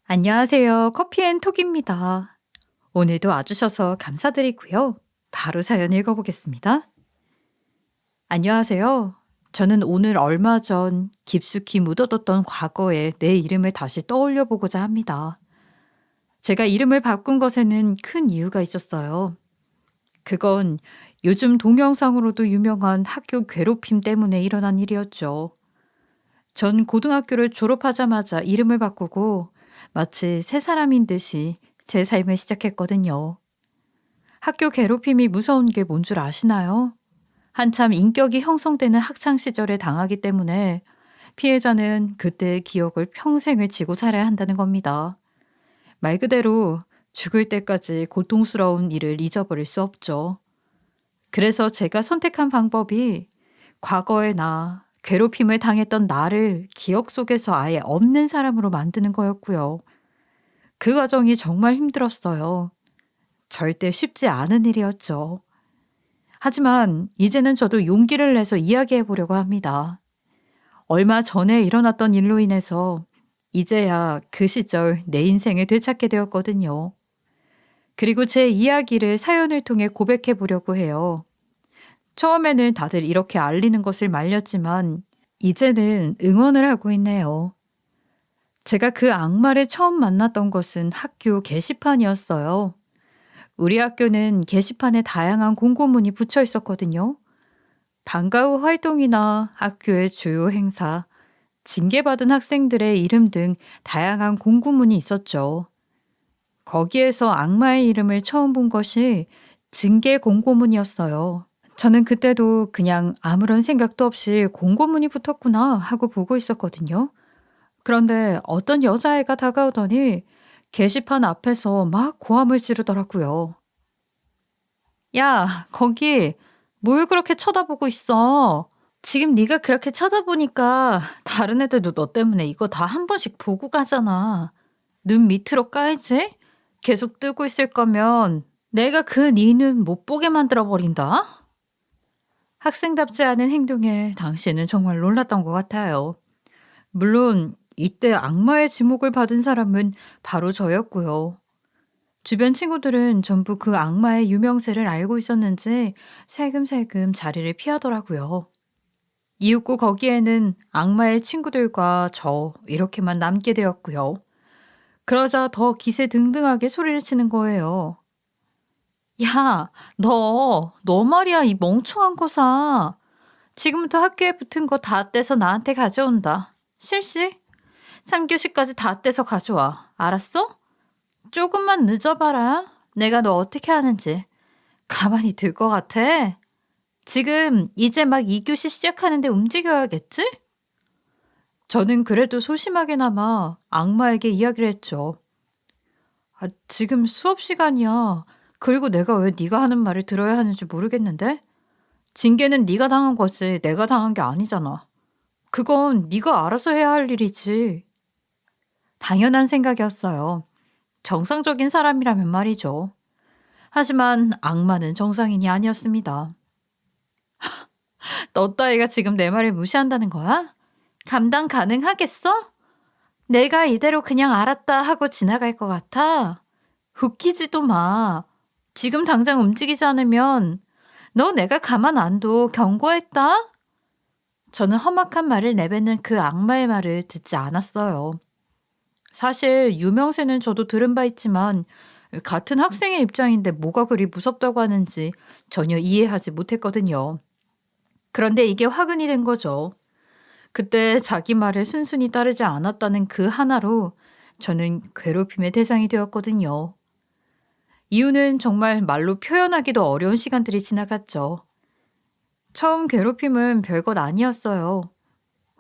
안녕하세요. 커피앤톡입니다. 오늘도 와주셔서 감사드리고요. 바로 사연 읽어보겠습니다. 안녕하세요. 저는 오늘 얼마 전 깊숙이 묻어뒀던 과거에 내 이름을 다시 떠올려 보고자 합니다. 제가 이름을 바꾼 것에는 큰 이유가 있었어요. 그건 요즘 동영상으로도 유명한 학교 괴롭힘 때문에 일어난 일이었죠. 전 고등학교를 졸업하자마자 이름을 바꾸고 마치 새 사람인 듯이 새 삶을 시작했거든요. 학교 괴롭힘이 무서운 게 뭔 줄 아시나요? 한참 인격이 형성되는 학창 시절에 당하기 때문에 피해자는 그때의 기억을 평생을 지고 살아야 한다는 겁니다. 말 그대로 죽을 때까지 고통스러운 일을 잊어버릴 수 없죠. 그래서 제가 선택한 방법이 과거의 나, 괴롭힘을 당했던 나를 기억 속에서 아예 없는 사람으로 만드는 거였고요. 그 과정이 정말 힘들었어요. 절대 쉽지 않은 일이었죠. 하지만 이제는 저도 용기를 내서 이야기해 보려고 합니다. 얼마 전에 일어났던 일로 인해서 이제야 그 시절 내 인생을 되찾게 되었거든요. 그리고 제 이야기를 사연을 통해 고백해 보려고 해요. 처음에는 다들 이렇게 알리는 것을 말렸지만 이제는 응원을 하고 있네요. 제가 그 악마를 처음 만났던 것은 학교 게시판이었어요. 우리 학교는 게시판에 다양한 공고문이 붙여 있었거든요. 방과 후 활동이나 학교의 주요 행사, 징계받은 학생들의 이름 등 다양한 공고문이 있었죠. 거기에서 악마의 이름을 처음 본 것이 징계 공고문이었어요. 저는 그때도 그냥 아무런 생각도 없이 공고문이 붙었구나 하고 보고 있었거든요. 그런데 어떤 여자애가 다가오더니 게시판 앞에서 막 고함을 지르더라고요. 야, 거기 뭘 그렇게 쳐다보고 있어? 지금 네가 그렇게 쳐다보니까 다른 애들도 너 때문에 이거 다 한 번씩 보고 가잖아. 눈 밑으로 까이지? 계속 뜨고 있을 거면 내가 그 네 눈 못 보게 만들어 버린다. 학생답지 않은 행동에 당시에는 정말 놀랐던 것 같아요. 물론 이때 악마의 지목을 받은 사람은 바로 저였고요. 주변 친구들은 전부 그 악마의 유명세를 알고 있었는지 살금살금 자리를 피하더라고요. 이윽고 거기에는 악마의 친구들과 저 이렇게만 남게 되었고요. 그러자 더 기세등등하게 소리를 치는 거예요. 야, 너 말이야, 이 멍청한 거사. 지금부터 학교에 붙은 거 다 떼서 나한테 가져온다. 실시? 3교시까지 다 떼서 가져와. 알았어? 조금만 늦어봐라. 내가 너 어떻게 하는지. 가만히 둘 것 같아? 지금 이제 막 2교시 시작하는데 움직여야겠지? 저는 그래도 소심하게나마 악마에게 이야기를 했죠. 아, 지금 수업 시간이야. 그리고 내가 왜 네가 하는 말을 들어야 하는지 모르겠는데? 징계는 네가 당한 거지 내가 당한 게 아니잖아. 그건 네가 알아서 해야 할 일이지. 당연한 생각이었어요. 정상적인 사람이라면 말이죠. 하지만 악마는 정상인이 아니었습니다. 너 따위가 지금 내 말을 무시한다는 거야? 감당 가능하겠어? 내가 이대로 그냥 알았다 하고 지나갈 것 같아? 웃기지도 마. 지금 당장 움직이지 않으면 너 내가 가만 안 둬 경고했다? 저는 험악한 말을 내뱉는 그 악마의 말을 듣지 않았어요. 사실 유명세는 저도 들은 바 있지만 같은 학생의 입장인데 뭐가 그리 무섭다고 하는지 전혀 이해하지 못했거든요. 그런데 이게 화근이 된 거죠. 그때 자기 말에 순순히 따르지 않았다는 그 하나로 저는 괴롭힘의 대상이 되었거든요. 이유는 정말 말로 표현하기도 어려운 시간들이 지나갔죠. 처음 괴롭힘은 별것 아니었어요.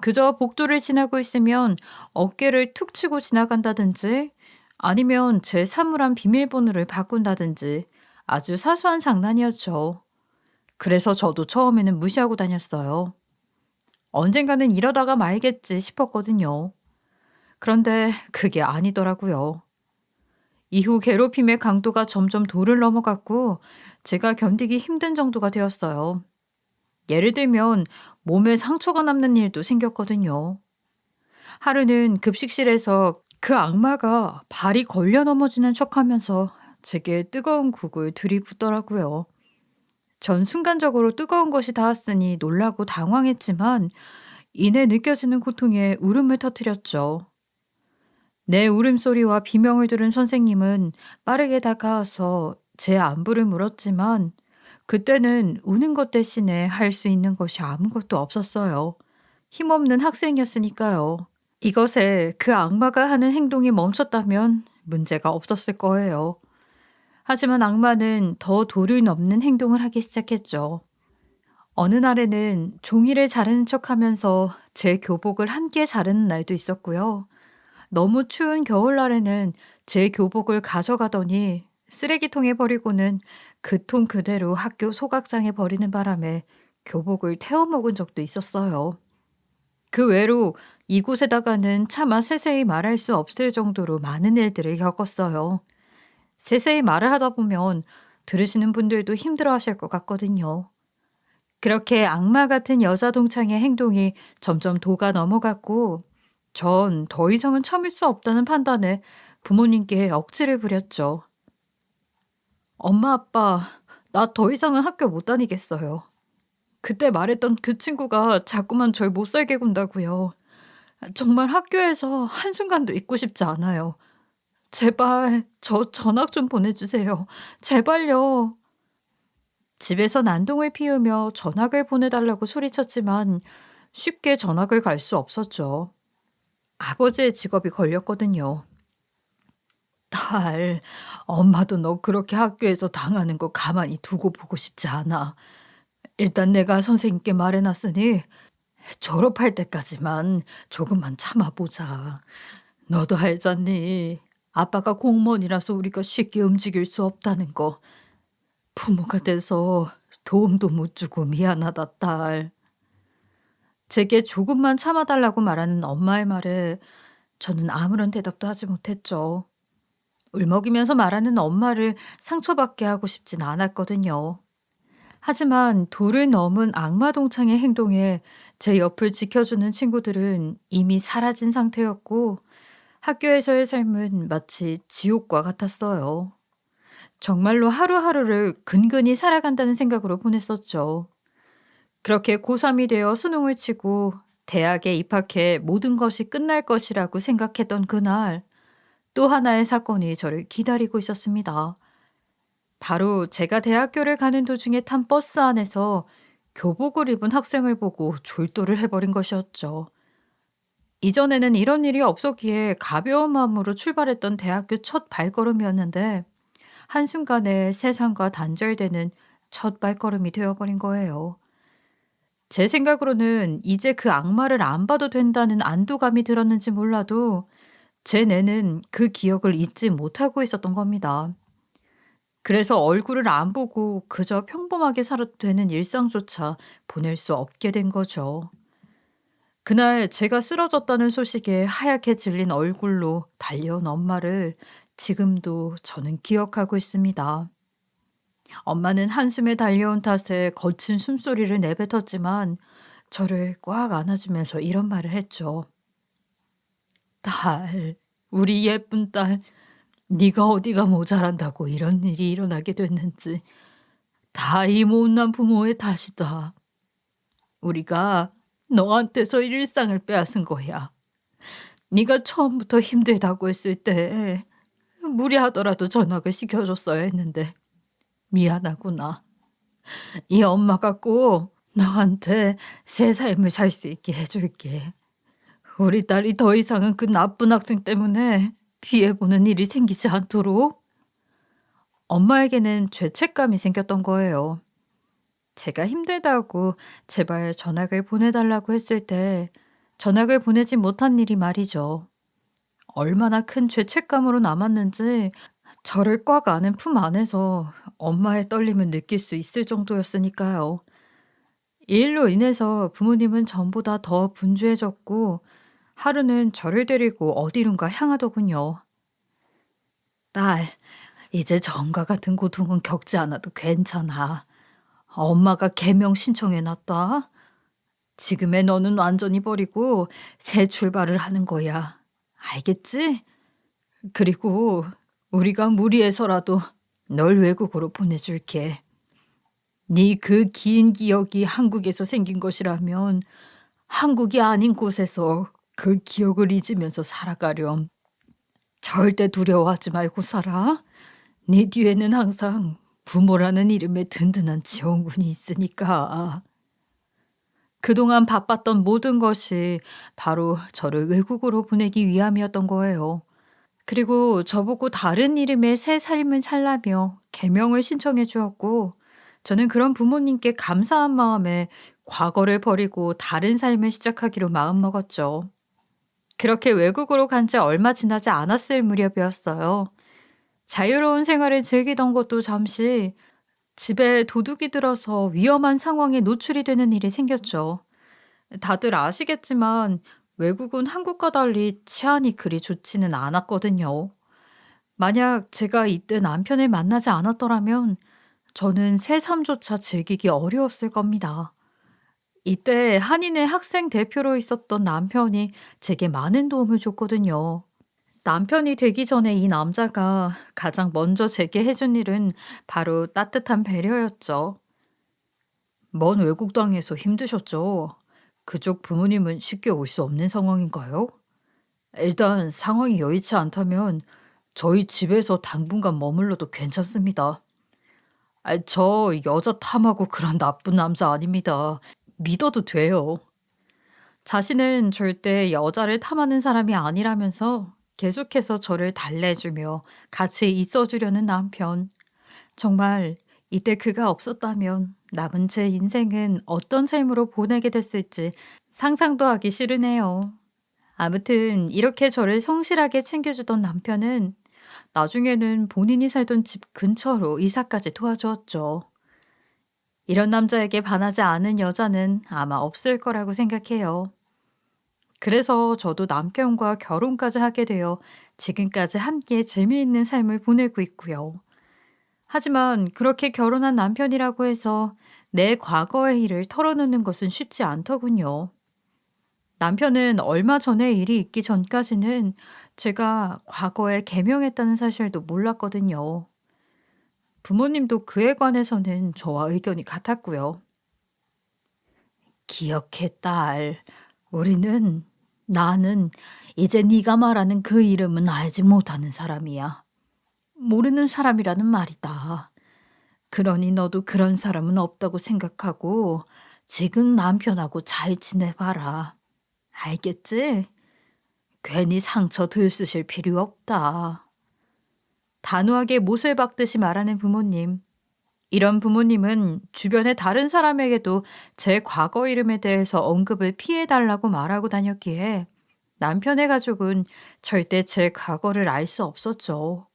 그저 복도를 지나고 있으면 어깨를 툭 치고 지나간다든지 아니면 제 사물함 비밀번호를 바꾼다든지 아주 사소한 장난이었죠. 그래서 저도 처음에는 무시하고 다녔어요. 언젠가는 이러다가 말겠지 싶었거든요. 그런데 그게 아니더라고요. 이후 괴롭힘의 강도가 점점 도를 넘어갔고 제가 견디기 힘든 정도가 되었어요. 예를 들면 몸에 상처가 남는 일도 생겼거든요. 하루는 급식실에서 그 악마가 발이 걸려 넘어지는 척하면서 제게 뜨거운 국을 들이붓더라고요. 전 순간적으로 뜨거운 것이 닿았으니 놀라고 당황했지만 이내 느껴지는 고통에 울음을 터뜨렸죠. 내 울음소리와 비명을 들은 선생님은 빠르게 다가와서 제 안부를 물었지만 그때는 우는 것 대신에 할 수 있는 것이 아무것도 없었어요. 힘없는 학생이었으니까요. 이것에 그 악마가 하는 행동이 멈췄다면 문제가 없었을 거예요. 하지만 악마는 더 도를 넘는 행동을 하기 시작했죠. 어느 날에는 종이를 자르는 척하면서 제 교복을 함께 자르는 날도 있었고요. 너무 추운 겨울날에는 제 교복을 가져가더니 쓰레기통에 버리고는 그 통 그대로 학교 소각장에 버리는 바람에 교복을 태워 먹은 적도 있었어요. 그 외로 이곳에다가는 차마 세세히 말할 수 없을 정도로 많은 일들을 겪었어요. 세세히 말을 하다 보면 들으시는 분들도 힘들어하실 것 같거든요. 그렇게 악마 같은 여자 동창의 행동이 점점 도가 넘어갔고 전 더 이상은 참을 수 없다는 판단에 부모님께 억지를 부렸죠. "엄마, 아빠, 나 더 이상은 학교 못 다니겠어요. 그때 말했던 그 친구가 자꾸만 절 못 살게 군다고요. 정말 학교에서 한순간도 있고 싶지 않아요. 제발 저 전학 좀 보내주세요. 제발요." 집에서 난동을 피우며 전학을 보내달라고 소리쳤지만 쉽게 전학을 갈 수 없었죠. 아버지의 직업이 걸렸거든요. "딸, 엄마도 너 그렇게 학교에서 당하는 거 가만히 두고 보고 싶지 않아. 일단 내가 선생님께 말해놨으니 졸업할 때까지만 조금만 참아보자. 너도 알잖니. 아빠가 공무원이라서 우리가 쉽게 움직일 수 없다는 거. 부모가 돼서 도움도 못 주고 미안하다, 딸." 제게 조금만 참아달라고 말하는 엄마의 말에 저는 아무런 대답도 하지 못했죠. 울먹이면서 말하는 엄마를 상처받게 하고 싶진 않았거든요. 하지만 도를 넘은 악마 동창의 행동에 제 옆을 지켜주는 친구들은 이미 사라진 상태였고 학교에서의 삶은 마치 지옥과 같았어요. 정말로 하루하루를 근근히 살아간다는 생각으로 보냈었죠. 그렇게 고3이 되어 수능을 치고 대학에 입학해 모든 것이 끝날 것이라고 생각했던 그날 또 하나의 사건이 저를 기다리고 있었습니다. 바로 제가 대학교를 가는 도중에 탄 버스 안에서 교복을 입은 학생을 보고 졸도를 해버린 것이었죠. 이전에는 이런 일이 없었기에 가벼운 마음으로 출발했던 대학교 첫 발걸음이었는데 한순간에 세상과 단절되는 첫 발걸음이 되어버린 거예요. 제 생각으로는 이제 그 악마를 안 봐도 된다는 안도감이 들었는지 몰라도 제 뇌는 그 기억을 잊지 못하고 있었던 겁니다. 그래서 얼굴을 안 보고 그저 평범하게 살아도 되는 일상조차 보낼 수 없게 된 거죠. 그날 제가 쓰러졌다는 소식에 하얗게 질린 얼굴로 달려온 엄마를 지금도 저는 기억하고 있습니다. 엄마는 한숨에 달려온 탓에 거친 숨소리를 내뱉었지만 저를 꽉 안아주면서 이런 말을 했죠. "딸, 우리 예쁜 딸, 네가 어디가 모자란다고 이런 일이 일어나게 됐는지 다 이 못난 부모의 탓이다. 우리가 너한테서 일상을 빼앗은 거야. 네가 처음부터 힘들다고 했을 때 무리하더라도 전학을 시켜줬어야 했는데 미안하구나. 이 엄마가 꼭 너한테 새 삶을 살 수 있게 해줄게. 우리 딸이 더 이상은 그 나쁜 학생 때문에 피해보는 일이 생기지 않도록." 엄마에게는 죄책감이 생겼던 거예요. 제가 힘들다고 제발 전학을 보내달라고 했을 때 전학을 보내지 못한 일이 말이죠. 얼마나 큰 죄책감으로 남았는지 저를 꽉 안은 품 안에서 엄마의 떨림을 느낄 수 있을 정도였으니까요. 이 일로 인해서 부모님은 전보다 더 분주해졌고 하루는 저를 데리고 어디론가 향하더군요. "딸, 이제 전과 같은 고통은 겪지 않아도 괜찮아. 엄마가 개명 신청해 놨다. 지금의 너는 완전히 버리고 새 출발을 하는 거야. 알겠지? 그리고 우리가 무리해서라도 널 외국으로 보내줄게. 네 그 긴 기억이 한국에서 생긴 것이라면 한국이 아닌 곳에서 그 기억을 잊으면서 살아가렴. 절대 두려워하지 말고 살아. 네 뒤에는 항상 부모라는 이름의 든든한 지원군이 있으니까. 그동안 바빴던 모든 것이 바로 저를 외국으로 보내기 위함이었던 거예요. 그리고 저보고 다른 이름의 새 삶을 살라며 계명을 신청해 주었고, 저는 그런 부모님께 감사한 마음에 과거를 버리고 다른 삶을 시작하기로 마음먹었죠. 그렇게 외국으로 간지 얼마 지나지 않았을 무렵이었어요. 자유로운 생활을 즐기던 것도 잠시 집에 도둑이 들어서 위험한 상황에 노출이 되는 일이 생겼죠. 다들 아시겠지만 외국은 한국과 달리 치안이 그리 좋지는 않았거든요. 만약 제가 이때 남편을 만나지 않았더라면 저는 새 삶조차 즐기기 어려웠을 겁니다. 이때 한인의 학생 대표로 있었던 남편이 제게 많은 도움을 줬거든요. 남편이 되기 전에 이 남자가 가장 먼저 제게 해준 일은 바로 따뜻한 배려였죠. 먼 외국 땅에서 힘드셨죠? 그쪽 부모님은 쉽게 올 수 없는 상황인가요? 일단 상황이 여의치 않다면 저희 집에서 당분간 머물러도 괜찮습니다. 저 여자 탐하고 그런 나쁜 남자 아닙니다. 믿어도 돼요. 자신은 절대 여자를 탐하는 사람이 아니라면서 계속해서 저를 달래주며 같이 있어주려는 남편. 정말 이때 그가 없었다면 남은 제 인생은 어떤 삶으로 보내게 됐을지 상상도 하기 싫으네요. 아무튼 이렇게 저를 성실하게 챙겨주던 남편은 나중에는 본인이 살던 집 근처로 이사까지 도와주었죠. 이런 남자에게 반하지 않은 여자는 아마 없을 거라고 생각해요. 그래서 저도 남편과 결혼까지 하게 되어 지금까지 함께 재미있는 삶을 보내고 있고요. 하지만 그렇게 결혼한 남편이라고 해서 내 과거의 일을 털어놓는 것은 쉽지 않더군요. 남편은 얼마 전에 일이 있기 전까지는 제가 과거에 개명했다는 사실도 몰랐거든요. 부모님도 그에 관해서는 저와 의견이 같았고요. 기억해, 딸. 우리는, 나는 이제 네가 말하는 그 이름은 알지 못하는 사람이야. 모르는 사람이라는 말이다. 그러니 너도 그런 사람은 없다고 생각하고 지금 남편하고 잘 지내봐라. 알겠지? 괜히 상처 들쑤실 필요 없다. 단호하게 못을 박듯이 말하는 부모님. 이런 부모님은 주변의 다른 사람에게도 제 과거 이름에 대해서 언급을 피해달라고 말하고 다녔기에 남편의 가족은 절대 제 과거를 알 수 없었죠.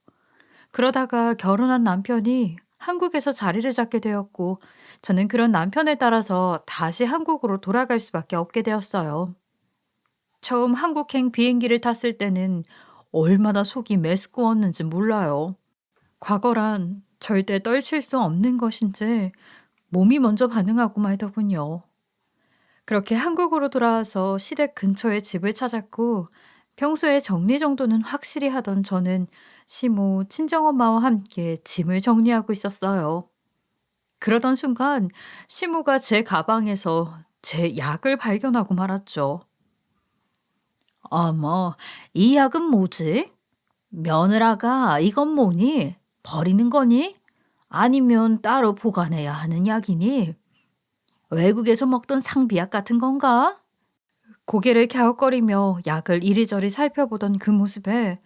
그러다가 결혼한 남편이 한국에서 자리를 잡게 되었고, 저는 그런 남편에 따라서 다시 한국으로 돌아갈 수밖에 없게 되었어요. 처음 한국행 비행기를 탔을 때는 얼마나 속이 메스꺼웠는지 몰라요. 과거란 절대 떨칠 수 없는 것인지 몸이 먼저 반응하고 말더군요. 그렇게 한국으로 돌아와서 시댁 근처에 집을 찾았고, 평소에 정리정돈은 확실히 하던 저는 시모, 친정엄마와 함께 짐을 정리하고 있었어요. 그러던 순간 시모가 제 가방에서 제 약을 발견하고 말았죠. 어머, 이 약은 뭐지? 며느라가 이건 뭐니? 버리는 거니? 아니면 따로 보관해야 하는 약이니? 외국에서 먹던 상비약 같은 건가? 고개를 갸웃거리며 약을 이리저리 살펴보던 그 모습에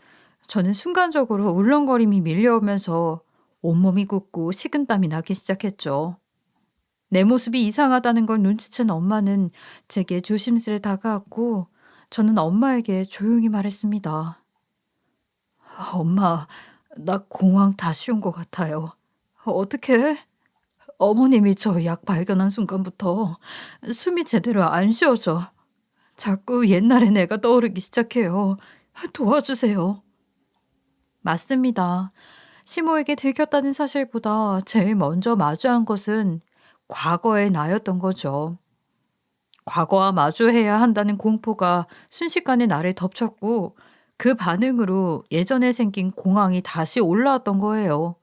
저는 순간적으로 울렁거림이 밀려오면서 온몸이 굳고 식은땀이 나기 시작했죠. 내 모습이 이상하다는 걸 눈치챈 엄마는 제게 조심스레 다가왔고, 저는 엄마에게 조용히 말했습니다. 엄마, 나 공황 다시 온 것 같아요. 어떻게? 어머님이 저 약 발견한 순간부터 숨이 제대로 안 쉬어져. 자꾸 옛날의 내가 떠오르기 시작해요. 도와주세요. 맞습니다. 시모에게 들켰다는 사실보다 제일 먼저 마주한 것은 과거의 나였던 거죠. 과거와 마주해야 한다는 공포가 순식간에 나를 덮쳤고, 그 반응으로 예전에 생긴 공황이 다시 올라왔던 거예요.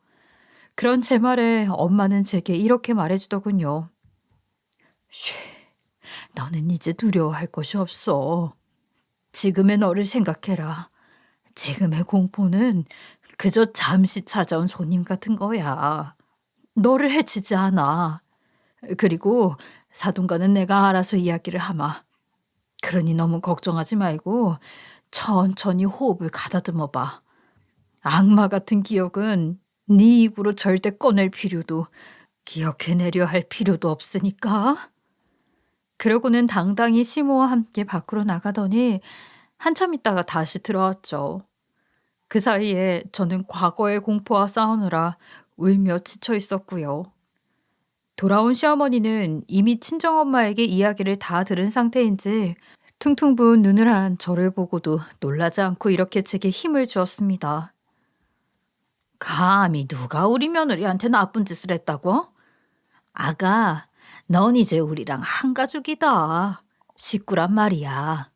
그런 제 말에 엄마는 제게 이렇게 말해주더군요. "쉬, 너는 이제 두려워할 것이 없어. 지금의 너를 생각해라. 지금의 공포는 그저 잠시 찾아온 손님 같은 거야. 너를 해치지 않아. 그리고 사돈과는 내가 알아서 이야기를 하마. 그러니 너무 걱정하지 말고 천천히 호흡을 가다듬어 봐. 악마 같은 기억은 네 입으로 절대 꺼낼 필요도 기억해내려 할 필요도 없으니까." 그러고는 당당히 시모와 함께 밖으로 나가더니 한참 있다가 다시 들어왔죠. 그 사이에 저는 과거의 공포와 싸우느라 울며 지쳐 있었고요. 돌아온 시어머니는 이미 친정엄마에게 이야기를 다 들은 상태인지 퉁퉁 부은 눈을 한 저를 보고도 놀라지 않고 이렇게 제게 힘을 주었습니다. "감히 누가 우리 며느리한테 나쁜 짓을 했다고? 아가, 넌 이제 우리랑 한 가족이다. 식구란 말이야.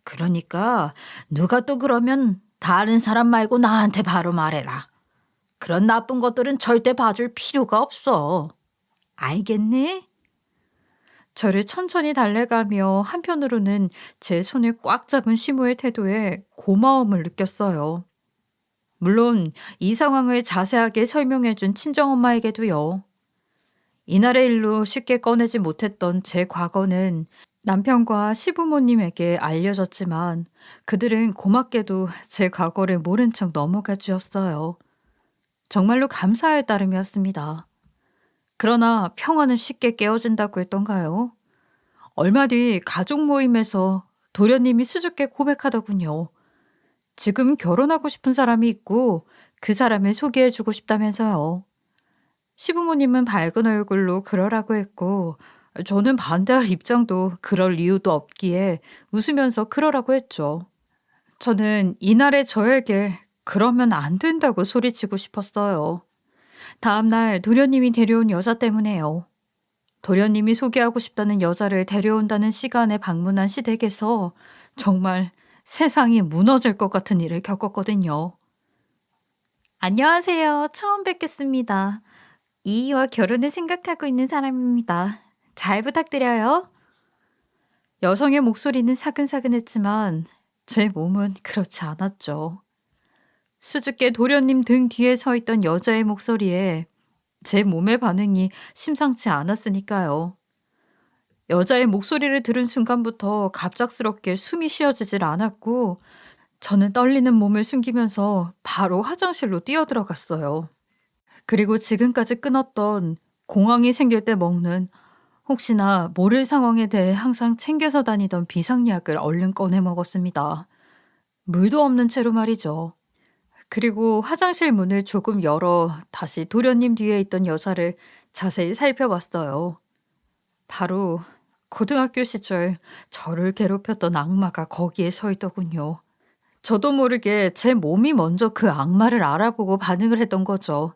그러니까 누가 또 그러면 다른 사람 말고 나한테 바로 말해라. 그런 나쁜 것들은 절대 봐줄 필요가 없어. 알겠니?" 저를 천천히 달래가며 한편으로는 제 손을 꽉 잡은 시모의 태도에 고마움을 느꼈어요. 물론 이 상황을 자세하게 설명해 준 친정엄마에게도요. 이날의 일로 쉽게 꺼내지 못했던 제 과거는 남편과 시부모님에게 알려졌지만 그들은 고맙게도 제 과거를 모른 척 넘어가 주었어요. 정말로 감사할 따름이었습니다. 그러나 평화는 쉽게 깨어진다고 했던가요? 얼마 뒤 가족 모임에서 도련님이 수줍게 고백하더군요. 지금 결혼하고 싶은 사람이 있고 그 사람을 소개해 주고 싶다면서요. 시부모님은 밝은 얼굴로 그러라고 했고 저는 반대할 입장도 그럴 이유도 없기에 웃으면서 그러라고 했죠. 저는 이날의 저에게 그러면 안 된다고 소리치고 싶었어요. 다음날 도련님이 데려온 여자 때문에요. 도련님이 소개하고 싶다는 여자를 데려온다는 시간에 방문한 시댁에서 정말 세상이 무너질 것 같은 일을 겪었거든요. "안녕하세요. 처음 뵙겠습니다. 이이와 결혼을 생각하고 있는 사람입니다. 잘 부탁드려요." 여성의 목소리는 사근사근했지만 제 몸은 그렇지 않았죠. 수줍게 도련님 등 뒤에 서 있던 여자의 목소리에 제 몸의 반응이 심상치 않았으니까요. 여자의 목소리를 들은 순간부터 갑작스럽게 숨이 쉬어지질 않았고 저는 떨리는 몸을 숨기면서 바로 화장실로 뛰어들어갔어요. 그리고 지금까지 끊었던 공황이 생길 때 먹는 혹시나 모를 상황에 대해 항상 챙겨서 다니던 비상약을 얼른 꺼내 먹었습니다. 물도 없는 채로 말이죠. 그리고 화장실 문을 조금 열어 다시 도련님 뒤에 있던 여자를 자세히 살펴봤어요. 바로 고등학교 시절 저를 괴롭혔던 악마가 거기에 서 있더군요. 저도 모르게 제 몸이 먼저 그 악마를 알아보고 반응을 했던 거죠.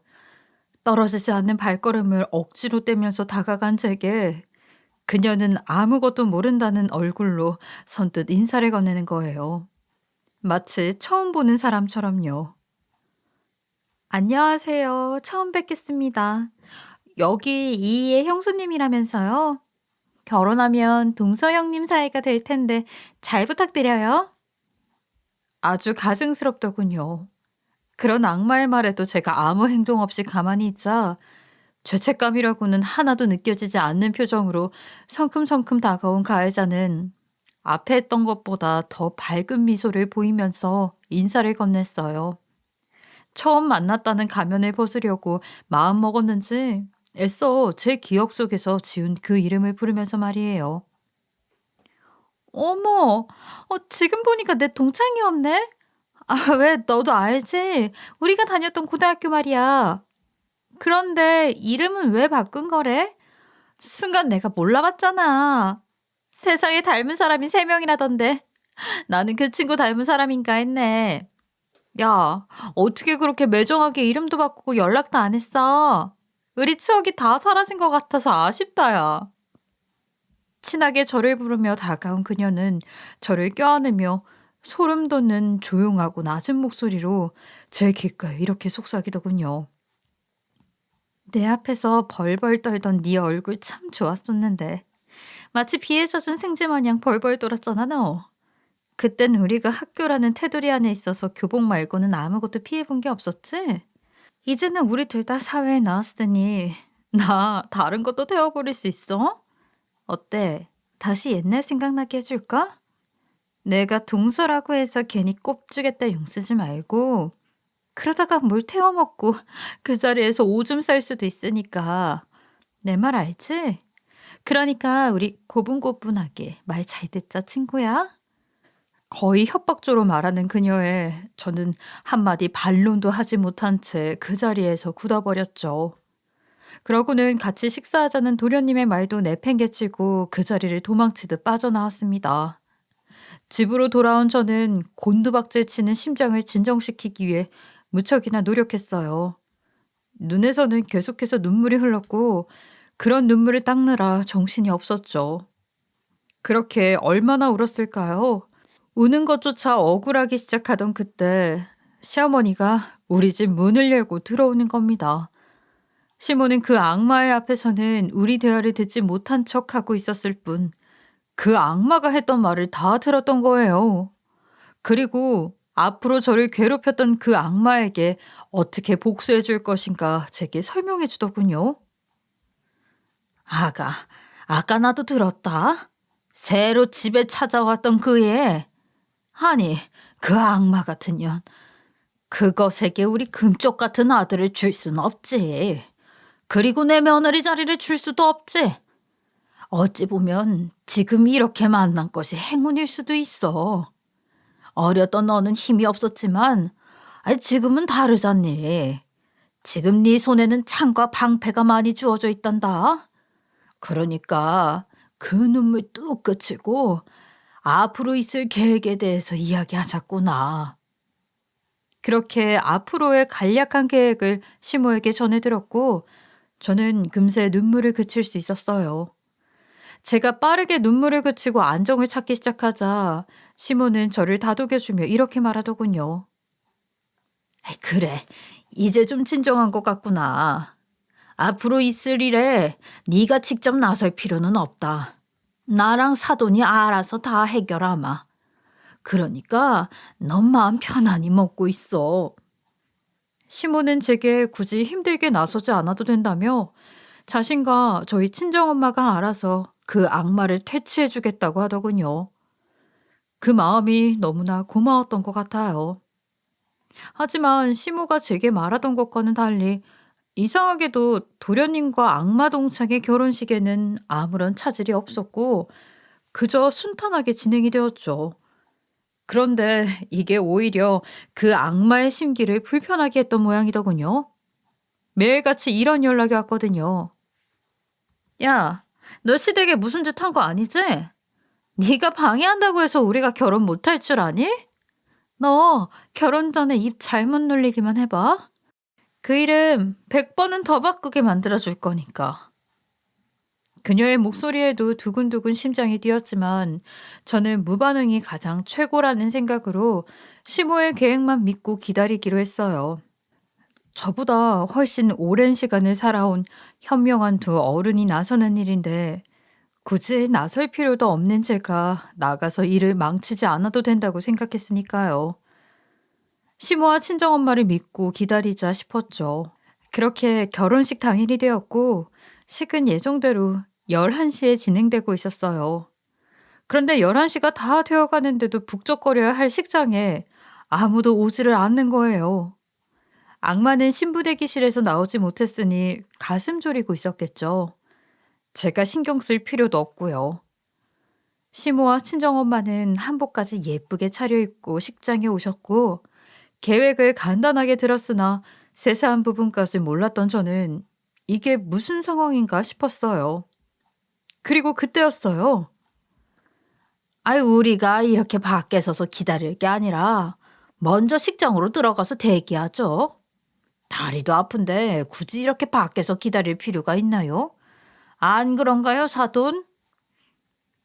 떨어지지 않는 발걸음을 억지로 떼면서 다가간 제게 그녀는 아무것도 모른다는 얼굴로 선뜻 인사를 건네는 거예요. 마치 처음 보는 사람처럼요. "안녕하세요. 처음 뵙겠습니다. 여기 이이의 형수님이라면서요? 결혼하면 동서 형님 사이가 될 텐데 잘 부탁드려요." 아주 가증스럽더군요. 그런 악마의 말에도 제가 아무 행동 없이 가만히 있자 죄책감이라고는 하나도 느껴지지 않는 표정으로 성큼성큼 다가온 가해자는 앞에 했던 것보다 더 밝은 미소를 보이면서 인사를 건넸어요. 처음 만났다는 가면을 벗으려고 마음먹었는지 애써 제 기억 속에서 지운 그 이름을 부르면서 말이에요. "어머, 지금 보니까 내 동창이었네? 아, 왜 너도 알지? 우리가 다녔던 고등학교 말이야. 그런데 이름은 왜 바꾼 거래? 순간 내가 몰라봤잖아. 세상에 닮은 사람이 3명이라던데 나는 그 친구 닮은 사람인가 했네. 야, 어떻게 그렇게 매정하게 이름도 바꾸고 연락도 안 했어? 우리 추억이 다 사라진 것 같아서 아쉽다, 야." 친하게 저를 부르며 다가온 그녀는 저를 껴안으며 소름 돋는 조용하고 낮은 목소리로 제 귓가에 이렇게 속삭이더군요. 내 앞에서 벌벌 떨던 네 얼굴 참 좋았었는데 마치 비에 젖은 생쥐 마냥 벌벌 떨었잖아 너. 그땐 우리가 학교라는 테두리 안에 있어서 교복 말고는 아무것도 피해본 게 없었지? 이제는 우리 둘 다 사회에 나왔으니 나 다른 것도 태워버릴 수 있어? 어때? 다시 옛날 생각나게 해줄까? 내가 동서라고 해서 괜히 꼽주겠다 용 쓰지 말고 그러다가 뭘 태워먹고 그 자리에서 오줌 쌀 수도 있으니까 내 말 알지? 그러니까 우리 고분고분하게 말 잘 듣자 친구야. 거의 협박조로 말하는 그녀에 저는 한마디 반론도 하지 못한 채 그 자리에서 굳어버렸죠. 그러고는 같이 식사하자는 도련님의 말도 내팽개치고 그 자리를 도망치듯 빠져나왔습니다. 집으로 돌아온 저는 곤두박질 치는 심장을 진정시키기 위해 무척이나 노력했어요. 눈에서는 계속해서 눈물이 흘렀고 그런 눈물을 닦느라 정신이 없었죠. 그렇게 얼마나 울었을까요? 우는 것조차 억울하기 시작하던 그때 시어머니가 우리 집 문을 열고 들어오는 겁니다. 시모는 그 악마의 앞에서는 우리 대화를 듣지 못한 척하고 있었을 뿐 그 악마가 했던 말을 다 들었던 거예요. 그리고 앞으로 저를 괴롭혔던 그 악마에게 어떻게 복수해 줄 것인가 제게 설명해 주더군요. 아가, 아까 나도 들었다. 새로 집에 찾아왔던 그 애. 아니, 그 악마 같은 년. 그것에게 우리 금쪽 같은 아들을 줄 순 없지. 그리고 내 며느리 자리를 줄 수도 없지. 어찌 보면 지금 이렇게 만난 것이 행운일 수도 있어. 어렸던 너는 힘이 없었지만 지금은 다르잖니. 지금 네 손에는 창과 방패가 많이 주어져 있단다. 그러니까 그 눈물 뚝 그치고 앞으로 있을 계획에 대해서 이야기하자꾸나. 그렇게 앞으로의 간략한 계획을 시모에게 전해들었고 저는 금세 눈물을 그칠 수 있었어요. 제가 빠르게 눈물을 그치고 안정을 찾기 시작하자 시모는 저를 다독여주며 이렇게 말하더군요. 그래, 이제 좀 진정한 것 같구나. 앞으로 있을 일에 네가 직접 나설 필요는 없다. 나랑 사돈이 알아서 다 해결하마. 그러니까 넌 마음 편안히 먹고 있어. 시모는 제게 굳이 힘들게 나서지 않아도 된다며 자신과 저희 친정엄마가 알아서 그 악마를 퇴치해 주겠다고 하더군요. 그 마음이 너무나 고마웠던 것 같아요. 하지만 시모가 제게 말하던 것과는 달리 이상하게도 도련님과 악마 동창의 결혼식에는 아무런 차질이 없었고 그저 순탄하게 진행이 되었죠. 그런데 이게 오히려 그 악마의 심기를 불편하게 했던 모양이더군요. 매일같이 이런 연락이 왔거든요. 야, 너 시댁에 무슨 짓 한 거 아니지? 네가 방해한다고 해서 우리가 결혼 못할 줄 아니? 너 결혼 전에 입 잘못 놀리기만 해봐. 그 이름 100번은 더 바꾸게 만들어줄 거니까. 그녀의 목소리에도 두근두근 심장이 뛰었지만 저는 무반응이 가장 최고라는 생각으로 시모의 계획만 믿고 기다리기로 했어요. 저보다 훨씬 오랜 시간을 살아온 현명한 두 어른이 나서는 일인데 굳이 나설 필요도 없는 제가 나가서 일을 망치지 않아도 된다고 생각했으니까요. 시모와 친정엄마를 믿고 기다리자 싶었죠. 그렇게 결혼식 당일이 되었고 식은 예정대로 11시에 진행되고 있었어요. 그런데 11시가 다 되어가는데도 북적거려야 할 식장에 아무도 오지를 않는 거예요. 악마는 신부 대기실에서 나오지 못했으니 가슴 졸이고 있었겠죠. 제가 신경 쓸 필요도 없고요. 시모와 친정엄마는 한복까지 예쁘게 차려입고 식장에 오셨고 계획을 간단하게 들었으나 세세한 부분까지 몰랐던 저는 이게 무슨 상황인가 싶었어요. 그리고 그때였어요. 우리가 이렇게 밖에 서서 기다릴 게 아니라 먼저 식장으로 들어가서 대기하죠. 다리도 아픈데 굳이 이렇게 밖에서 기다릴 필요가 있나요? 안 그런가요, 사돈?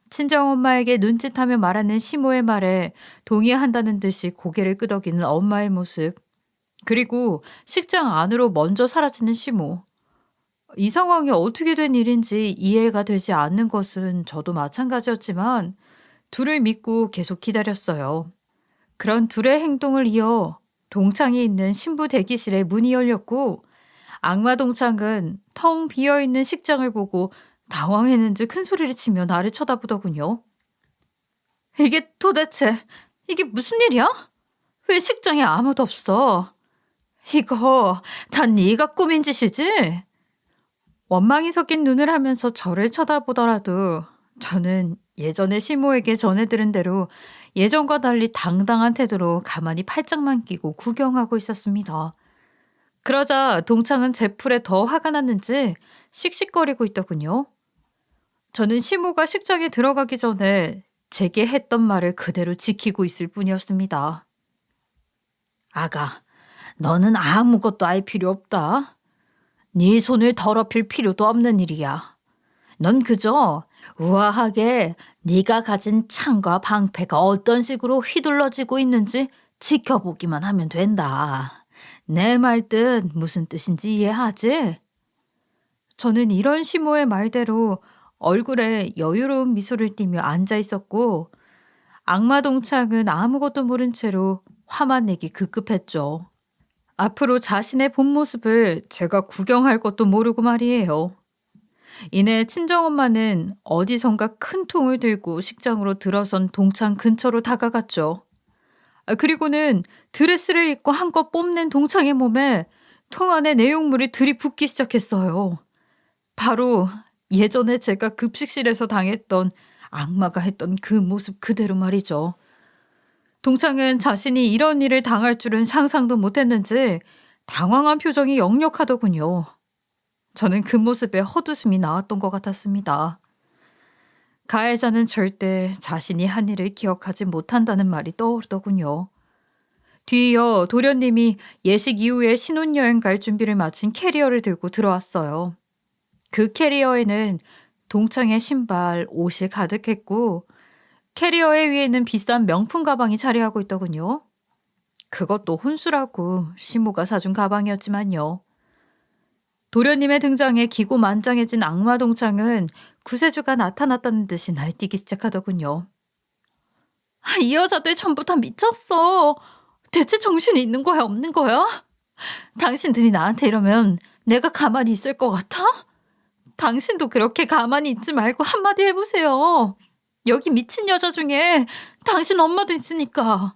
친정엄마에게 눈짓하며 말하는 시모의 말에 동의한다는 듯이 고개를 끄덕이는 엄마의 모습. 그리고 식장 안으로 먼저 사라지는 시모. 이 상황이 어떻게 된 일인지 이해가 되지 않는 것은 저도 마찬가지였지만 둘을 믿고 계속 기다렸어요. 그런 둘의 행동을 이어 동창이 있는 신부 대기실에 문이 열렸고 악마 동창은 텅 비어있는 식장을 보고 당황했는지 큰 소리를 치며 나를 쳐다보더군요. 이게 무슨 일이야? 왜 식장에 아무도 없어? 이거 다 네가 꾸민 짓이지? 원망이 섞인 눈을 하면서 저를 쳐다보더라도 저는 예전에 시모에게 전해 들은 대로 예전과 달리 당당한 태도로 가만히 팔짱만 끼고 구경하고 있었습니다. 그러자 동창은 제 풀에 더 화가 났는지 씩씩거리고 있더군요. 저는 시모가 식장에 들어가기 전에 제게 했던 말을 그대로 지키고 있을 뿐이었습니다. 아가, 너는 아무것도 알 필요 없다. 네 손을 더럽힐 필요도 없는 일이야. 넌 그저 우아하게 네가 가진 창과 방패가 어떤 식으로 휘둘러지고 있는지 지켜보기만 하면 된다. 내 말 뜻 무슨 뜻인지 이해하지? 저는 이런 시모의 말대로 얼굴에 여유로운 미소를 띠며 앉아 있었고 악마 동창은 아무것도 모른 채로 화만 내기 급급했죠. 앞으로 자신의 본 모습을 제가 구경할 것도 모르고 말이에요. 이내 친정엄마는 어디선가 큰 통을 들고 식장으로 들어선 동창 근처로 다가갔죠. 그리고는 드레스를 입고 한껏 뽐낸 동창의 몸에 통 안에 내용물이 들이붓기 시작했어요. 바로 예전에 제가 급식실에서 당했던 악마가 했던 그 모습 그대로 말이죠. 동창은 자신이 이런 일을 당할 줄은 상상도 못했는지 당황한 표정이 역력하더군요. 저는 그 모습에 헛웃음이 나왔던 것 같았습니다. 가해자는 절대 자신이 한 일을 기억하지 못한다는 말이 떠오르더군요. 뒤이어 도련님이 예식 이후에 신혼여행 갈 준비를 마친 캐리어를 들고 들어왔어요. 그 캐리어에는 동창의 신발, 옷이 가득했고 캐리어의 위에는 비싼 명품 가방이 자리하고 있더군요. 그것도 혼수라고 시모가 사준 가방이었지만요. 도련님의 등장에 기고만장해진 악마 동창은 구세주가 나타났다는 듯이 날뛰기 시작하더군요. 이 여자들 전부 다 미쳤어. 대체 정신이 있는 거야, 없는 거야? 당신들이 나한테 이러면 내가 가만히 있을 것 같아? 당신도 그렇게 가만히 있지 말고 한마디 해보세요. 여기 미친 여자 중에 당신 엄마도 있으니까.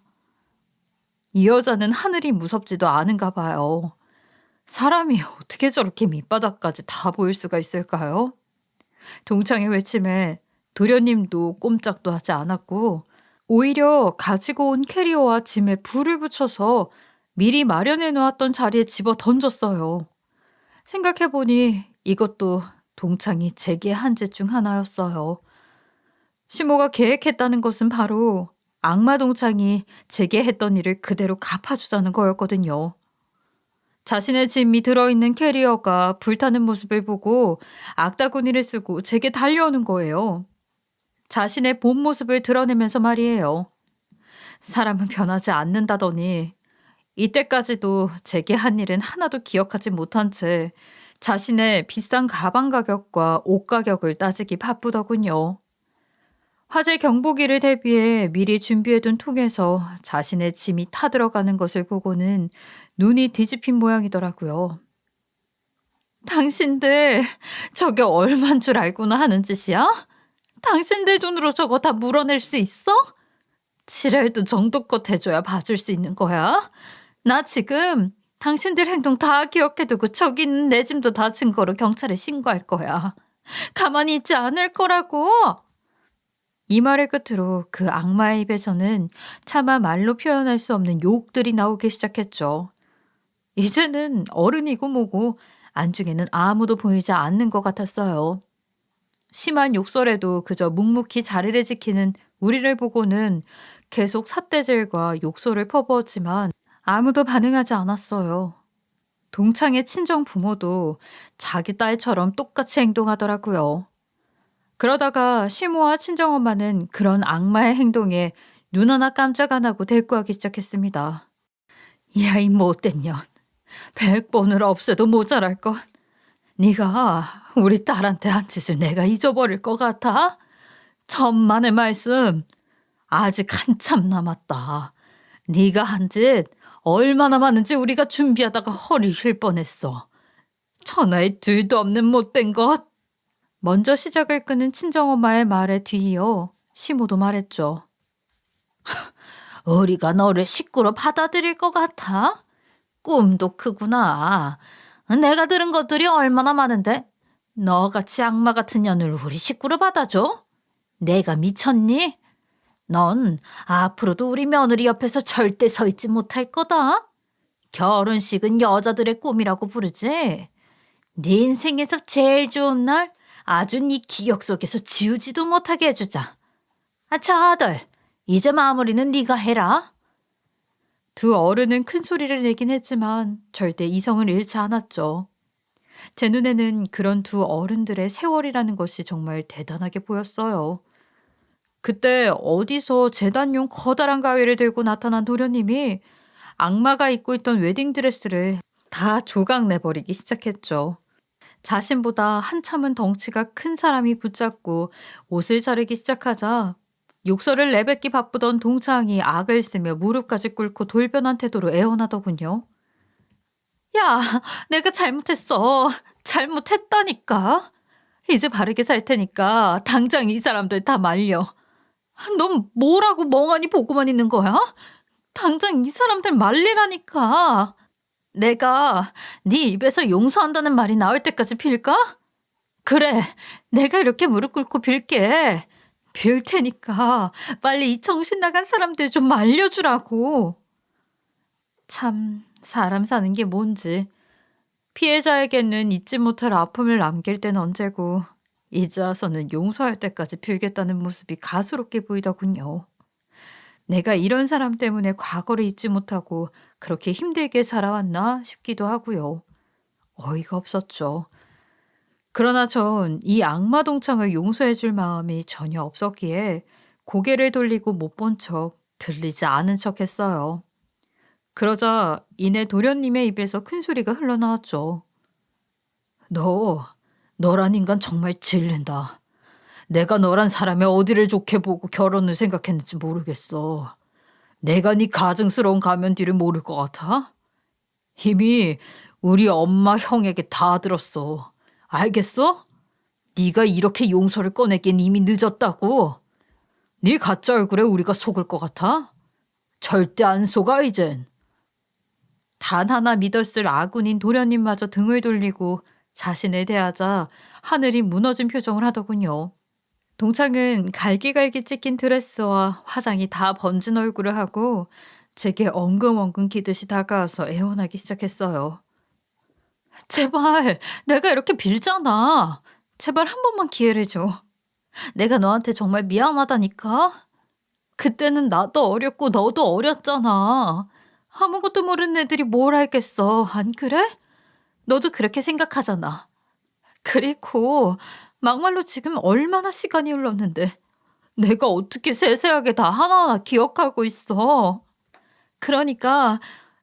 이 여자는 하늘이 무섭지도 않은가 봐요. 사람이 어떻게 저렇게 밑바닥까지 다 보일 수가 있을까요? 동창의 외침에 도련님도 꼼짝도 하지 않았고 오히려 가지고 온 캐리어와 짐에 불을 붙여서 미리 마련해 놓았던 자리에 집어 던졌어요. 생각해보니 이것도 동창이 제게 한 짓 중 하나였어요. 시모가 계획했다는 것은 바로 악마 동창이 제게 했던 일을 그대로 갚아주자는 거였거든요. 자신의 짐이 들어있는 캐리어가 불타는 모습을 보고 악다구니를 쓰고 제게 달려오는 거예요. 자신의 본 모습을 드러내면서 말이에요. 사람은 변하지 않는다더니 이때까지도 제게 한 일은 하나도 기억하지 못한 채 자신의 비싼 가방 가격과 옷 가격을 따지기 바쁘더군요. 화재 경보기를 대비해 미리 준비해둔 통에서 자신의 짐이 타들어가는 것을 보고는 눈이 뒤집힌 모양이더라고요. 당신들 저게 얼만 줄 알고나 하는 짓이야? 당신들 돈으로 저거 다 물어낼 수 있어? 지랄도 정도껏 해줘야 봐줄 수 있는 거야? 나 지금 당신들 행동 다 기억해두고 저기 있는 내 짐도 다 증거로 경찰에 신고할 거야. 가만히 있지 않을 거라고. 이 말을 끝으로 그 악마의 입에서는 차마 말로 표현할 수 없는 욕들이 나오기 시작했죠. 이제는 어른이고 뭐고 안중에는 아무도 보이지 않는 것 같았어요. 심한 욕설에도 그저 묵묵히 자리를 지키는 우리를 보고는 계속 삿대질과 욕설을 퍼부었지만 아무도 반응하지 않았어요. 동창의 친정 부모도 자기 딸처럼 똑같이 행동하더라고요. 그러다가 시모와 친정엄마는 그런 악마의 행동에 눈 하나 깜짝 안 하고 대꾸하기 시작했습니다. 야, 이 못된 년. 100번을 없애도 모자랄걸. 네가 우리 딸한테 한 짓을 내가 잊어버릴 것 같아? 천만의 말씀. 아직 한참 남았다. 네가 한 짓 얼마나 많은지 우리가 준비하다가 허리 휠 뻔했어. 천하에 둘도 없는 못된 것. 먼저 시작을 끄는 친정엄마의 말에 뒤이어 시모도 말했죠. 우리가 너를 식구로 받아들일 것 같아? 꿈도 크구나. 내가 들은 것들이 얼마나 많은데 너같이 악마 같은 년을 우리 식구로 받아줘? 내가 미쳤니? 넌 앞으로도 우리 며느리 옆에서 절대 서 있지 못할 거다. 결혼식은 여자들의 꿈이라고 부르지. 네 인생에서 제일 좋은 날 아주 네 기억 속에서 지우지도 못하게 해주자. 자, 아들. 이제 마무리는 네가 해라. 두 어른은 큰 소리를 내긴 했지만 절대 이성을 잃지 않았죠. 제 눈에는 그런 두 어른들의 세월이라는 것이 정말 대단하게 보였어요. 그때 어디서 재단용 커다란 가위를 들고 나타난 도련님이 악마가 입고 있던 웨딩드레스를 다 조각 내버리기 시작했죠. 자신보다 한참은 덩치가 큰 사람이 붙잡고 옷을 자르기 시작하자 욕설을 내뱉기 바쁘던 동창이 악을 쓰며 무릎까지 꿇고 돌변한 태도로 애원하더군요. 야, 내가 잘못했어. 잘못했다니까. 이제 바르게 살 테니까 당장 이 사람들 다 말려. 넌 뭐라고 멍하니 보고만 있는 거야? 당장 이 사람들 말리라니까. 내가 네 입에서 용서한다는 말이 나올 때까지 빌까? 그래, 내가 이렇게 무릎 꿇고 빌게. 빌 테니까 빨리 이 정신 나간 사람들 좀 말려주라고. 참, 사람 사는 게 뭔지. 피해자에게는 잊지 못할 아픔을 남길 땐 언제고 이제 와서는 용서할 때까지 빌겠다는 모습이 가소롭게 보이더군요. 내가 이런 사람 때문에 과거를 잊지 못하고 그렇게 힘들게 살아왔나 싶기도 하고요. 어이가 없었죠. 그러나 전 이 악마 동창을 용서해 줄 마음이 전혀 없었기에 고개를 돌리고 못 본 척, 들리지 않은 척 했어요. 그러자 이내 도련님의 입에서 큰 소리가 흘러나왔죠. 너란 인간 정말 질린다. 내가 너란 사람의 어디를 좋게 보고 결혼을 생각했는지 모르겠어. 내가 네 가증스러운 가면 뒤를 모를 것 같아? 이미 우리 엄마 형에게 다 들었어. 알겠어? 네가 이렇게 용서를 꺼내기엔 이미 늦었다고. 네 가짜 얼굴에 우리가 속을 것 같아? 절대 안 속아 이젠. 단 하나 믿었을 아군인 도련님마저 등을 돌리고 자신을 대하자 하늘이 무너진 표정을 하더군요. 동창은 갈기갈기 찢긴 드레스와 화장이 다 번진 얼굴을 하고 제게 엉금엉금 기듯이 다가와서 애원하기 시작했어요. 제발, 내가 이렇게 빌잖아. 제발 한 번만 기회를 줘. 내가 너한테 정말 미안하다니까. 그때는 나도 어렸고 너도 어렸잖아. 아무것도 모르는 애들이 뭘 알겠어. 안 그래? 너도 그렇게 생각하잖아. 그리고 막말로 지금 얼마나 시간이 흘렀는데 내가 어떻게 세세하게 다 하나하나 기억하고 있어. 그러니까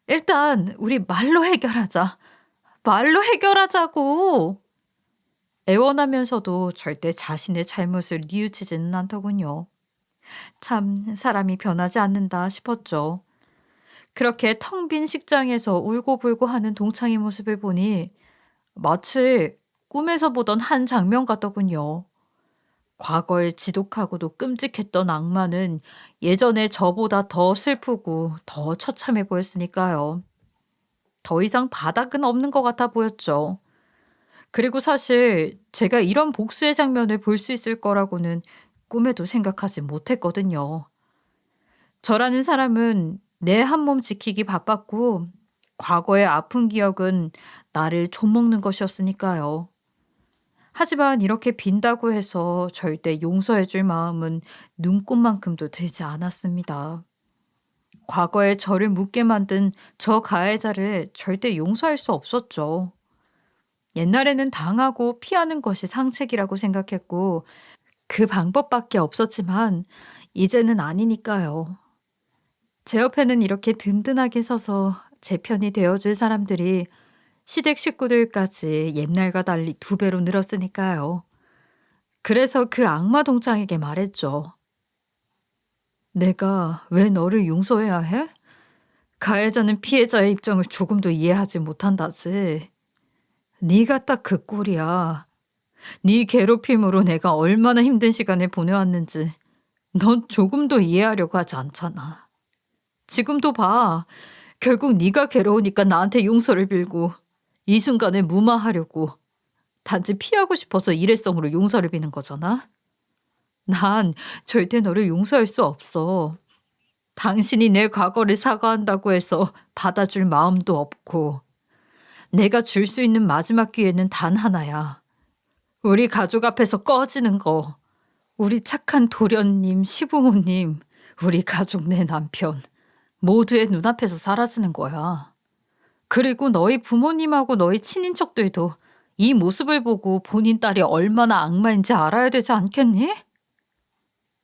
일단 우리 말로 해결하자. 말로 해결하자고. 애원하면서도 절대 자신의 잘못을 뉘우치지는 않더군요. 참 사람이 변하지 않는다 싶었죠. 그렇게 텅 빈 식장에서 울고불고 하는 동창의 모습을 보니 마치 꿈에서 보던 한 장면 같더군요. 과거에 지독하고도 끔찍했던 악마는 예전에 저보다 더 슬프고 더 처참해 보였으니까요. 더 이상 바닥은 없는 것 같아 보였죠. 그리고 사실 제가 이런 복수의 장면을 볼 수 있을 거라고는 꿈에도 생각하지 못했거든요. 저라는 사람은 내 한 몸 지키기 바빴고 과거의 아픈 기억은 나를 좀먹는 것이었으니까요. 하지만 이렇게 빈다고 해서 절대 용서해 줄 마음은 눈꼽만큼도 들지 않았습니다. 과거에 저를 묻게 만든 저 가해자를 절대 용서할 수 없었죠. 옛날에는 당하고 피하는 것이 상책이라고 생각했고 그 방법밖에 없었지만 이제는 아니니까요. 제 옆에는 이렇게 든든하게 서서 제 편이 되어줄 사람들이 시댁 식구들까지 옛날과 달리 2배로 늘었으니까요. 그래서 그 악마 동창에게 말했죠. 내가 왜 너를 용서해야 해? 가해자는 피해자의 입장을 조금도 이해하지 못한다지. 네가 딱 그 꼴이야. 네 괴롭힘으로 내가 얼마나 힘든 시간을 보내왔는지 넌 조금도 이해하려고 하지 않잖아. 지금도 봐. 결국 네가 괴로우니까 나한테 용서를 빌고 이 순간을 무마하려고 단지 피하고 싶어서 일회성으로 용서를 비는 거잖아. 난 절대 너를 용서할 수 없어. 당신이 내 과거를 사과한다고 해서 받아줄 마음도 없고 내가 줄 수 있는 마지막 기회는 단 하나야. 우리 가족 앞에서 꺼지는 거. 우리 착한 도련님, 시부모님, 우리 가족 내 남편 모두의 눈앞에서 사라지는 거야. 그리고 너희 부모님하고 너희 친인척들도 이 모습을 보고 본인 딸이 얼마나 악마인지 알아야 되지 않겠니?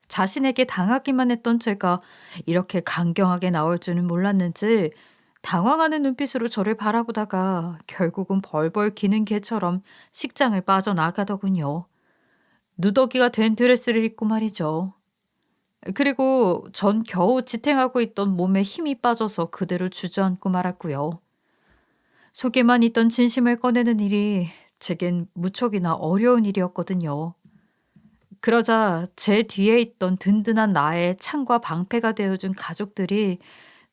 자신에게 당하기만 했던 제가 이렇게 강경하게 나올 줄은 몰랐는지 당황하는 눈빛으로 저를 바라보다가 결국은 벌벌 기는 개처럼 식장을 빠져나가더군요. 누더기가 된 드레스를 입고 말이죠. 그리고 전 겨우 지탱하고 있던 몸에 힘이 빠져서 그대로 주저앉고 말았고요. 속에만 있던 진심을 꺼내는 일이 제겐 무척이나 어려운 일이었거든요. 그러자 제 뒤에 있던 든든한 나의 창과 방패가 되어준 가족들이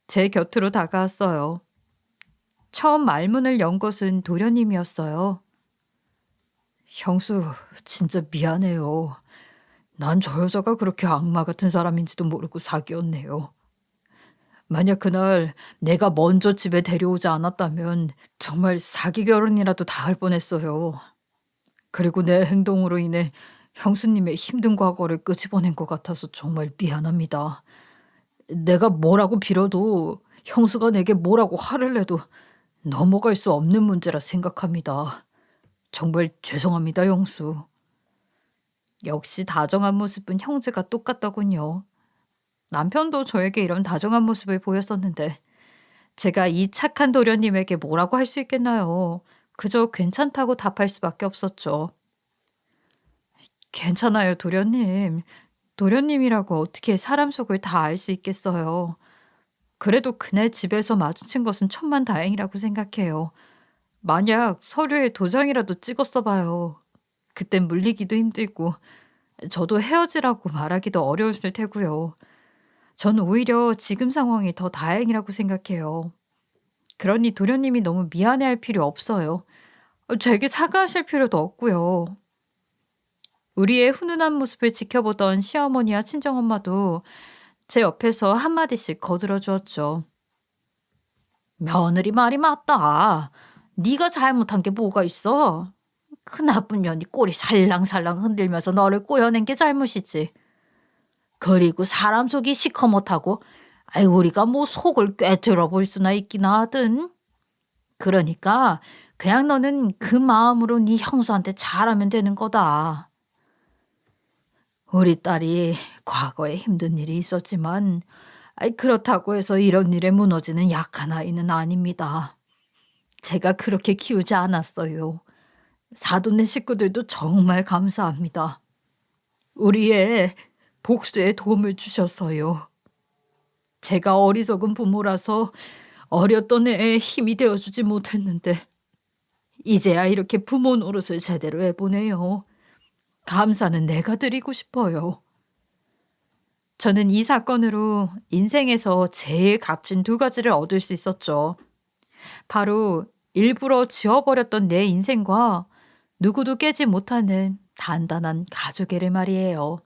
제 곁으로 다가왔어요. 처음 말문을 연 것은 도련님이었어요. 형수, 진짜 미안해요. 난 저 여자가 그렇게 악마 같은 사람인지도 모르고 사귀었네요. 만약 그날 내가 먼저 집에 데려오지 않았다면 정말 사기 결혼이라도 다 할 뻔했어요. 그리고 내 행동으로 인해 형수님의 힘든 과거를 끄집어낸 것 같아서 정말 미안합니다. 내가 뭐라고 빌어도 형수가 내게 뭐라고 화를 내도 넘어갈 수 없는 문제라 생각합니다. 정말 죄송합니다, 형수. 역시 다정한 모습은 형제가 똑같더군요. 남편도 저에게 이런 다정한 모습을 보였었는데 제가 이 착한 도련님에게 뭐라고 할 수 있겠나요? 그저 괜찮다고 답할 수밖에 없었죠. 괜찮아요, 도련님. 도련님이라고 어떻게 사람 속을 다 알 수 있겠어요. 그래도 그날 집에서 마주친 것은 천만다행이라고 생각해요. 만약 서류에 도장이라도 찍었어 봐요. 그땐 물리기도 힘들고 저도 헤어지라고 말하기도 어려웠을 테고요. 전 오히려 지금 상황이 더 다행이라고 생각해요. 그러니 도련님이 너무 미안해할 필요 없어요. 제게 사과하실 필요도 없고요. 우리의 훈훈한 모습을 지켜보던 시어머니와 친정엄마도 제 옆에서 한마디씩 거들어 주었죠. 며느리 말이 맞다. 네가 잘못한 게 뭐가 있어? 그 나쁜 년이 꼬리 살랑살랑 흔들면서 너를 꼬여낸 게 잘못이지. 그리고 사람 속이 시커멓다고 아이 우리가 뭐 속을 꿰뚫어 볼 수나 있기나 하든. 그러니까 그냥 너는 그 마음으로 네 형수한테 잘하면 되는 거다. 우리 딸이 과거에 힘든 일이 있었지만 그렇다고 해서 이런 일에 무너지는 약한 아이는 아닙니다. 제가 그렇게 키우지 않았어요. 사돈네 식구들도 정말 감사합니다. 우리의 복수에 도움을 주셨어요. 제가 어리석은 부모라서 어렸던 애에 힘이 되어주지 못했는데 이제야 이렇게 부모 노릇을 제대로 해보네요. 감사는 내가 드리고 싶어요. 저는 이 사건으로 인생에서 제일 값진 2가지를 얻을 수 있었죠. 바로 일부러 지워버렸던 내 인생과 누구도 깨지 못하는 단단한 가족애를 말이에요.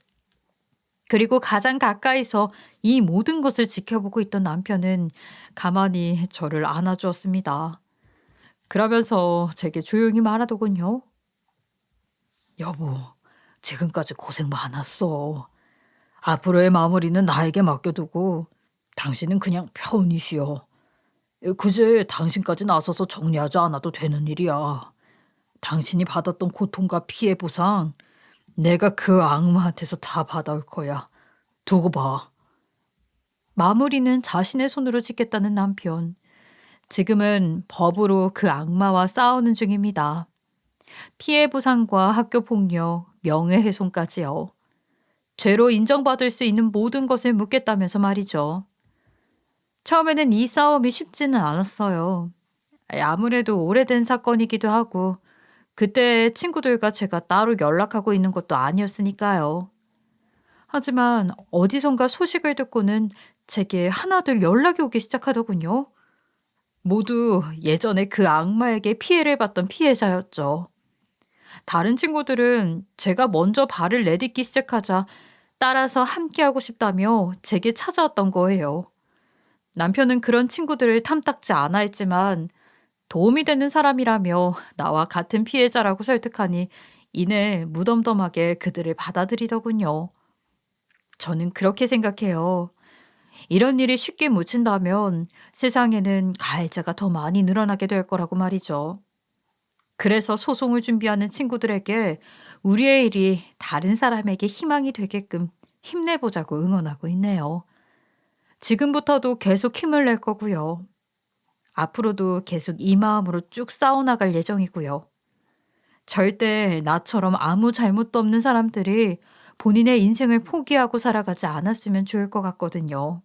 그리고 가장 가까이서 이 모든 것을 지켜보고 있던 남편은 가만히 저를 안아주었습니다. 그러면서 제게 조용히 말하더군요. 여보, 지금까지 고생 많았어. 앞으로의 마무리는 나에게 맡겨두고 당신은 그냥 편히 쉬어. 굳이 당신까지 나서서 정리하지 않아도 되는 일이야. 당신이 받았던 고통과 피해 보상 내가 그 악마한테서 다 받아올 거야. 두고 봐. 마무리는 자신의 손으로 짓겠다는 남편. 지금은 법으로 그 악마와 싸우는 중입니다. 피해 보상과 학교 폭력, 명예훼손까지요. 죄로 인정받을 수 있는 모든 것을 묻겠다면서 말이죠. 처음에는 이 싸움이 쉽지는 않았어요. 아무래도 오래된 사건이기도 하고 그때 친구들과 제가 따로 연락하고 있는 것도 아니었으니까요. 하지만 어디선가 소식을 듣고는 제게 하나둘 연락이 오기 시작하더군요. 모두 예전에 그 악마에게 피해를 봤던 피해자였죠. 다른 친구들은 제가 먼저 발을 내딛기 시작하자 따라서 함께하고 싶다며 제게 찾아왔던 거예요. 남편은 그런 친구들을 탐탁지 않아 했지만 도움이 되는 사람이라며 나와 같은 피해자라고 설득하니 이내 무덤덤하게 그들을 받아들이더군요. 저는 그렇게 생각해요. 이런 일이 쉽게 묻힌다면 세상에는 가해자가 더 많이 늘어나게 될 거라고 말이죠. 그래서 소송을 준비하는 친구들에게 우리의 일이 다른 사람에게 희망이 되게끔 힘내보자고 응원하고 있네요. 지금부터도 계속 힘을 낼 거고요. 앞으로도 계속 이 마음으로 쭉 싸워나갈 예정이고요. 절대 나처럼 아무 잘못도 없는 사람들이 본인의 인생을 포기하고 살아가지 않았으면 좋을 것 같거든요.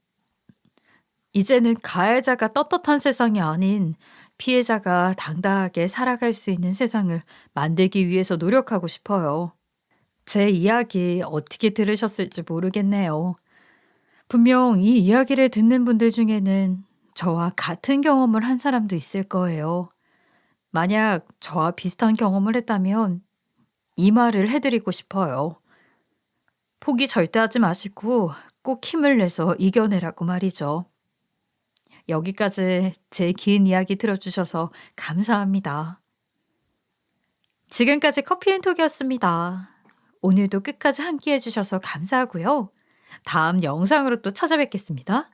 이제는 가해자가 떳떳한 세상이 아닌 피해자가 당당하게 살아갈 수 있는 세상을 만들기 위해서 노력하고 싶어요. 제 이야기 어떻게 들으셨을지 모르겠네요. 분명 이 이야기를 듣는 분들 중에는 저와 같은 경험을 한 사람도 있을 거예요. 만약 저와 비슷한 경험을 했다면 이 말을 해드리고 싶어요. 포기 절대 하지 마시고 꼭 힘을 내서 이겨내라고 말이죠. 여기까지 제 긴 이야기 들어주셔서 감사합니다. 지금까지 커피앤톡이었습니다. 오늘도 끝까지 함께 해주셔서 감사하고요. 다음 영상으로 또 찾아뵙겠습니다.